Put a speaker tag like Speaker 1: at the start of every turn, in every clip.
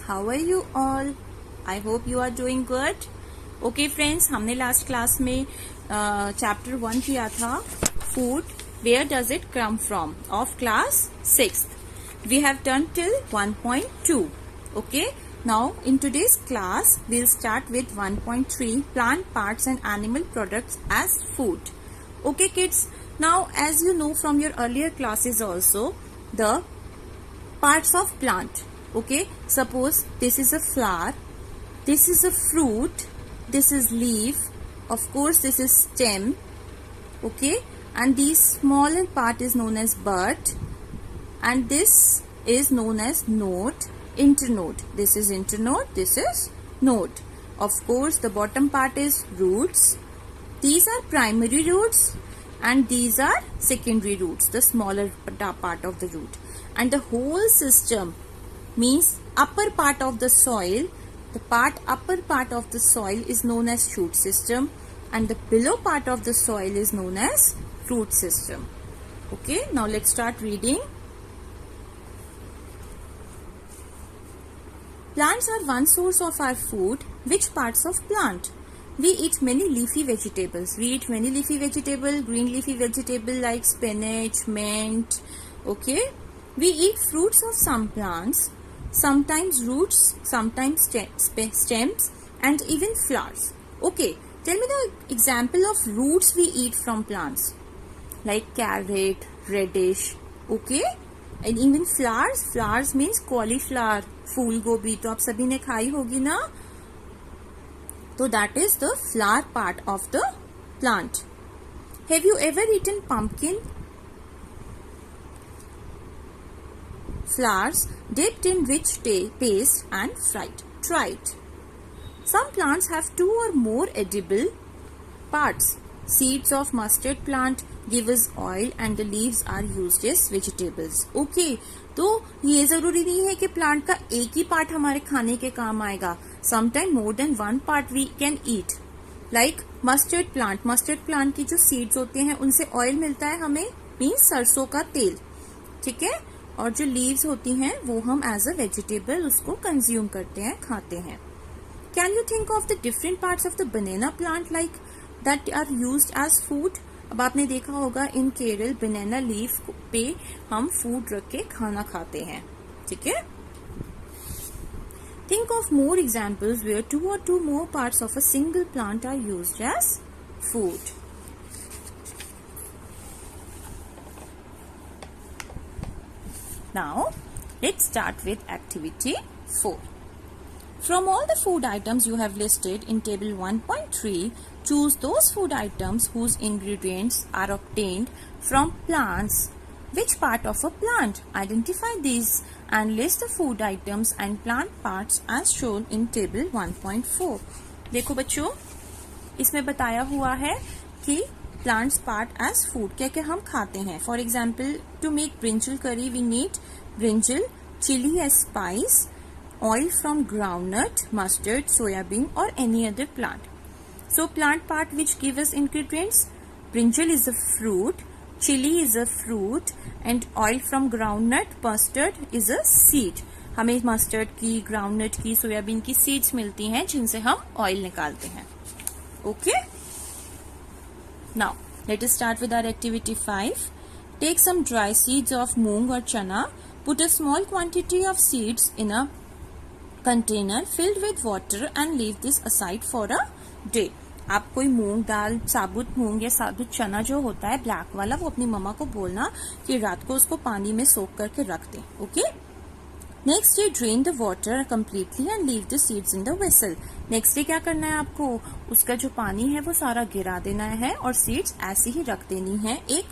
Speaker 1: how are you all? I hope you are doing good. Okay friends, हमने last class में chapter 1 किया था food, where does it come from of class 6th. We have done till 1.2. Okay, now in today's class we'll start with 1.3 plant parts and animal products as food. Okay kids, now as you know from your earlier classes also, the parts of plant. Okay, suppose this is a flower, this is a fruit, this is leaf, of course this is stem. Okay, and this smaller part is known as bud, and this is known as node, internode. This is internode, this is node. Of course the bottom part is roots. These are primary roots and these are secondary roots, the smaller part of the root. And the whole system means upper part of the soil. The upper part of the soil is known as shoot system, and the below part of the soil is known as root system. Okay, now let's start reading. Plants are one source of our food. Which parts of plant? We eat many leafy vegetables. We eat many leafy vegetable, green leafy vegetable like spinach, mint. Okay, we eat fruits of some plants, sometimes roots, sometimes stems, and even flowers. Okay, tell me the example of roots we eat from plants, like carrot, radish. Okay, and even flowers. Flowers means cauliflower, फूल गोभी. तो आप सभी ने खाई होगी ना. So that is the flower part of the plant. Have you ever eaten pumpkin? Flowers dipped in rich paste and fried. Tried. Some plants have 2 or more edible parts. Seeds of mustard plant give us oil and the leaves are used as vegetables. Okay, तो ये जरूरी नहीं है कि plant का एक ही part हमारे खाने के काम आएगा. Sometimes more than one part we can eat. Like mustard plant. Mustard plant की जो seeds होते हैं उनसे ऑयल मिलता है हमें, मीन्स सरसों का तेल. ठीक है, और जो लीव्स होती हैं वो हम एज अ वेजिटेबल उसको कंज्यूम करते हैं, खाते हैं. Can you think of the different parts of the banana plant like that are used as food. अब आपने देखा होगा इन केरल बनाना लीफ पे हम फूड रख के खाना खाते हैं. ठीक है. Think of more examples where 2 or 2 more parts of a single plant are used as food. Now, let's start with activity 4. From all the food items you have listed in table 1.3, choose those food items whose ingredients are obtained from plants. Which part of a plant? Identify these and list the food items and plant parts as shown in table 1.4. देखो बच्चों, इसमें बताया हुआ है कि plants part as food क्या क्या हम खाते हैं. For example, to make brinjal curry we need brinjal, chili as spice, oil from groundnut, mustard, soyabean or any other plant. So plant part which give us ingredients, brinjal is a fruit, chili is a fruit and oil from groundnut, mustard is a seed. हमें mustard की, groundnut की, soybean की seeds मिलती हैं जिनसे हम oil निकालते हैं. Okay, now let us start with our activity 5. Take some dry seeds of moong और chana. Put a small quantity of seeds in a container filled with water and leave this aside for a day. आप कोई मूंग दाल, साबुत मूंग या साबुत चना जो होता है ब्लैक वाला, वो अपनी मम्मा को बोलना कि रात को उसको पानी में सोक करके रख दें. Okay. Next day drain the water completely and leave the seeds in the vessel. Next day क्या करना है आपको, उसका जो पानी है वो सारा गिरा देना है और सीड्स ऐसे ही रख देनी है एक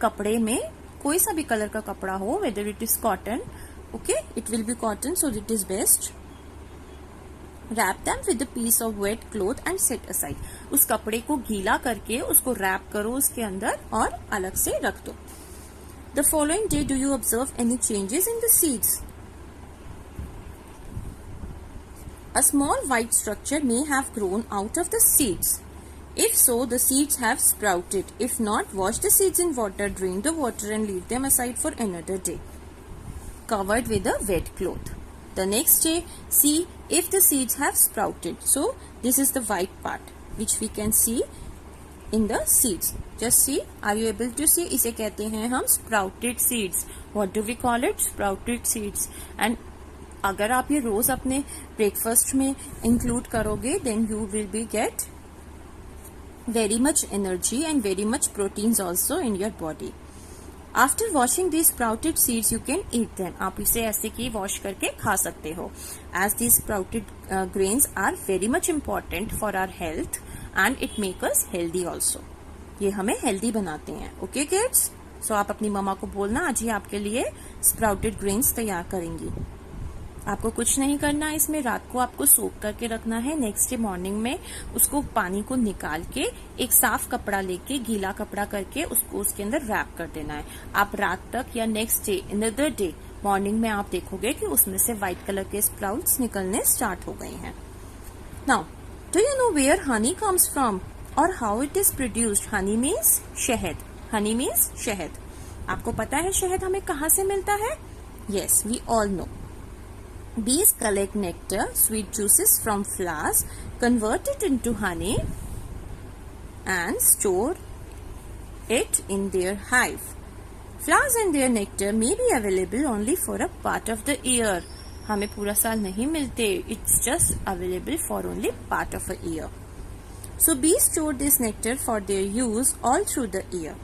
Speaker 1: कपड़े में. कोई सा भी कलर का कपड़ा हो, whether it is cotton. Okay, it will be cotton so it is best. Wrap them with a piece of wet cloth and set aside. उस कपड़े को गीला करके उसको रैप करो उसके अंदर और अलग से रख दो. The following day, do you observe any changes in the seeds? A small white structure may have grown out of the seeds. If so, the seeds have sprouted. If not, wash the seeds in water, drain the water and leave them aside for another day, covered with a wet cloth. The next day, see if the seeds have sprouted. So this is the white part which we can see in the seeds. Just see, are you able to see? इसे कहते हैं हम sprouted seeds. What do we call it? Sprouted seeds. And अगर आप ये रोज अपने breakfast में include करोगे, then you will be get very much energy and very much proteins also in your body. After washing these sprouted seeds, you can eat them. आप इसे ऐसे की वॉश करके खा सकते हो. As these sprouted grains are very much important for our health and it make us healthy also. ये हमें healthy बनाते हैं. Okay kids? So आप अपनी मम्मा को बोलना आज ही आपके लिए sprouted grains तैयार करेंगी. आपको कुछ नहीं करना है इसमें, रात को आपको सोक करके रखना है. नेक्स्ट डे मॉर्निंग में उसको पानी को निकाल के एक साफ कपड़ा लेके गीला कपड़ा करके उसको उसके अंदर रैप कर देना है. आप रात तक या next day another day morning में आप देखोगे कि उसमें से व्हाइट कलर के स्प्राउट्स निकलने स्टार्ट हो गए हैं. Now do you know where honey comes from और how it is produced? Honey means शहद. हनी मीन्स शहद. आपको पता है शहद हमें कहाँ से मिलता है? Yes, we all know. Bees collect nectar, sweet juices from flowers, convert it into honey and store it in their hive. Flowers and their nectar may be available only for a part of the year. हमें पूरा साल नहीं मिलते. It's just available for only part of a year. So bees store this nectar for their use all through the year.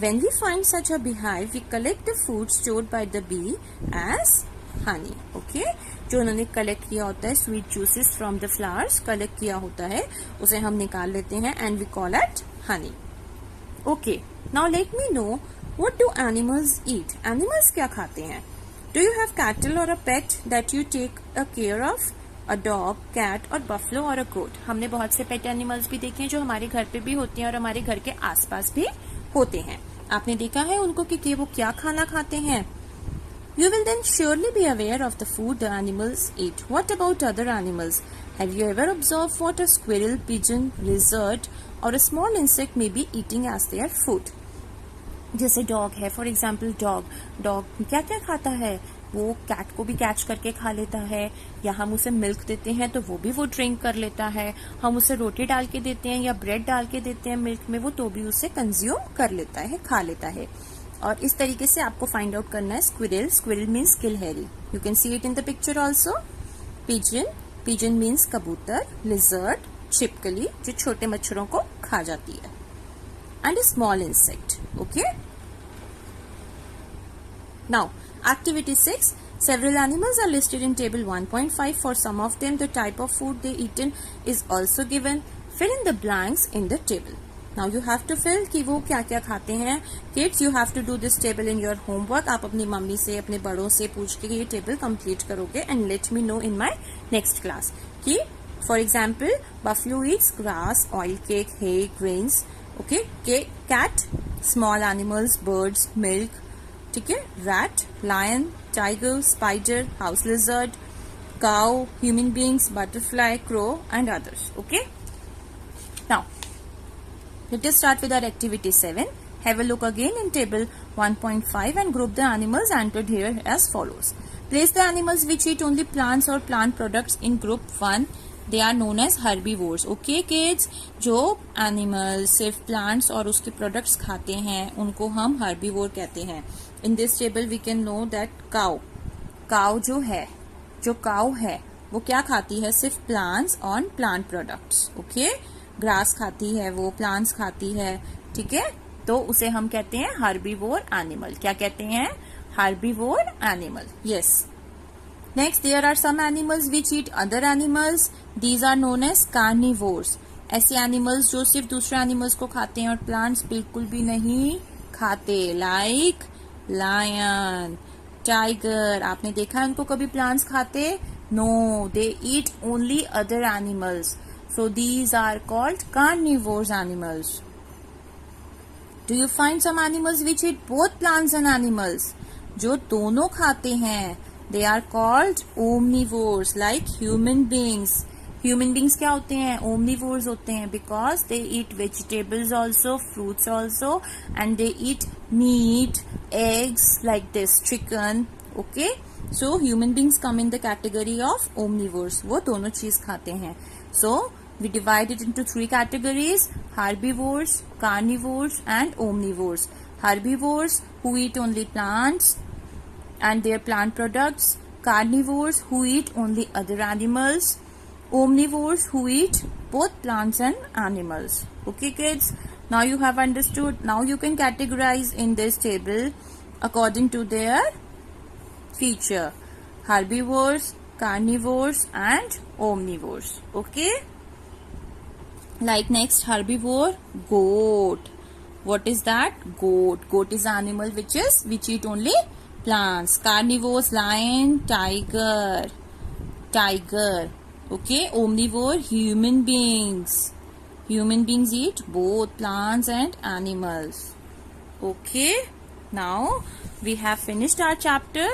Speaker 1: When we find such a beehive, we collect the food stored by the bee as honey. Okay? जो उन्होंने collect किया होता है sweet juices from the flowers, collect किया होता है उसे हम निकाल लेते हैं and we call it honey. Okay, now let me know what do animals eat. Animals क्या खाते हैं? डू यू हैव कैटल और a pet that you take a care of? A dog, cat और बफलो और a गोट. हमने बहुत से pet animals भी देखे हैं जो हमारे घर पे भी होते हैं और हमारे घर के आसपास भी होते हैं. आपने देखा है उनको कि वो क्या खाना खाते हैं. You will then surely be aware of the food the animals eat. What about other animals? Have you ever observed what a squirrel, pigeon, lizard or a small insect may be eating as their food? जैसे dog है, for example dog क्या क्या खाता है? वो cat को भी catch करके खा लेता है, या हम उसे मिल्क देते हैं तो वो भी वो ड्रिंक कर लेता है. हम उसे रोटी डाल के देते हैं या ब्रेड डाल के देते हैं मिल्क में, वो तो भी उसे कंज्यूम कर लेता है, खा लेता है. और इस तरीके से आपको फाइंड आउट करना है स्क्विरल. स्क्विरल मीन्स किलहेरी. You can see it in the picture also. Pigeon means कबूतर. लिजर्ड, छिपकली जो छोटे मच्छरों को खा जाती है. And a small insect. Okay, now activity 6. Several animals are listed in table 1.5. For some of them, the type of food they eaten is also given. Fill in the blanks in the table. Now you have to fill कि वो क्या क्या खाते हैं. Kids, you have to do this table in your homework. आप अपनी mummy से, अपने बड़ों से पूछ के ये टेबल कंप्लीट करोगे and let me know in my next class. कि for example, buffalo eats grass, oil cake, hay, grains. Okay, cat, small animals, birds, milk. ठीक है. Rat, lion, tiger, spider, house lizard, cow, human beings, butterfly, crow and others. Okay. Now let us start with our activity 7. Have a look again in table 1.5 and group the animals entered here as follows. Place the animals which eat only plants or plant products in group 1. They are known as herbivores. Okay kids, जो animals सिर्फ plants और उसके products खाते हैं उनको हम herbivore कहते हैं. In this table we can know that cow जो cow है वो क्या खाती है? सिर्फ plants और plant products. Okay, ग्रास खाती है, वो प्लांट्स खाती है. ठीक है, तो उसे हम कहते हैं हर्बीवोर एनिमल. क्या कहते हैं? Herbivore animal. Yes. Next, there are some animals which eat other animals. These are known as carnivores. ऐसे एनिमल्स जो सिर्फ दूसरे एनिमल्स को खाते हैं और प्लांट्स बिल्कुल भी नहीं खाते. Like lion, tiger. आपने देखा है उनको कभी प्लांट्स खाते? No, they eat only other animals. So these are called carnivores animals. Do you find some animals which eat both plants and animals? जो दोनों खाते हैं, they are called omnivores, like human beings. Human beings क्या होते हैं? Omnivores होते हैं because they eat vegetables also, fruits also, and they eat meat, eggs like this, chicken. Okay, So human beings come in the category of omnivores. वो दोनों चीज खाते हैं. So we divide it into three categories: herbivores, carnivores, and omnivores. Herbivores who eat only plants and their plant products. Carnivores who eat only other animals. Omnivores who eat both plants and animals. Okay kids, now you have understood. Now you can categorize in this table according to their feature: herbivores, carnivores, and omnivores. Okay, like next herbivore, goat. What is that? Goat is an animal which eat only plants. Carnivores, lion, tiger. Okay, omnivore, human beings eat both plants and animals. Okay, now we have finished our chapter.